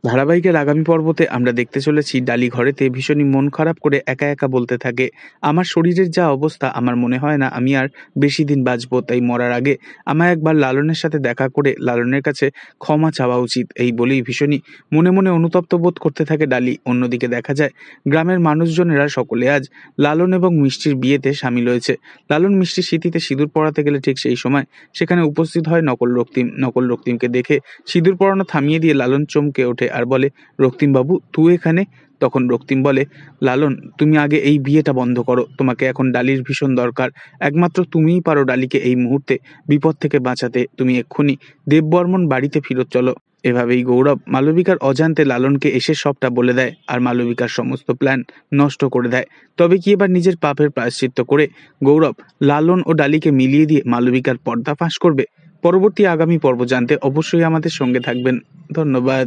ধারাবাহিকের আগামী পর্বতে আমরা দেখতে চলেছি ডালি ঘরেতে ভীষণই মন খারাপ করে একা একা বলতে থাকে, আমার শরীরের যা অবস্থা আমার মনে হয় না আমি আর বেশি দিন বাঁচবো, তাই মরার আগে আমায় একবার লালনের সাথে দেখা করে লালনের কাছে ক্ষমা চাওয়া উচিত। এই বলেই ভীষণই মনে মনে অনুতপ্ত বোধ করতে থাকে ডালি। অন্যদিকে দেখা যায় গ্রামের মানুষজনেরা সকলে আজ লালন এবং মিষ্টির বিয়েতে সামিল হয়েছে। লালন মিষ্টির স্মৃতিতে সিঁদুর পরাতে গেলে ঠিক সেই সময় সেখানে উপস্থিত হয় নকল রক্তিম। নকল রক্তিমকে দেখে সিঁদুর পরানো থামিয়ে দিয়ে লালন চমকে ওঠে আর বলে, রক্তিম বাবু তুই এখানে? তখন রক্তিম বলে, লালন তুমি আগে এই বিয়েটা বন্ধ করো, তোমাকে এখন ডালির ভীষণ দরকার, একমাত্র তুমিই পারো ডালিকে এই মুহূর্তে বিপদ থেকে বাঁচাতে, তুমি এক্ষুনি দেববর্মন বাড়িতে ফিরত চলো। এভাবেই গৌরব মালবিকার অজান্তে লালনকে এসে সবটা বলে দেয় আর মালবিকার সমস্ত প্ল্যান নষ্ট করে দেয়। তবে কি এবার নিজের পাপের প্রায়শ্চিত্ত করে গৌরব লালন ও ডালিকে মিলিয়ে দিয়ে মালবিকার পর্দা ফাঁস করবে? পরবর্তী আগামী পর্ব জানতে অবশ্যই আমাদের সঙ্গে থাকবেন। ধন্যবাদ।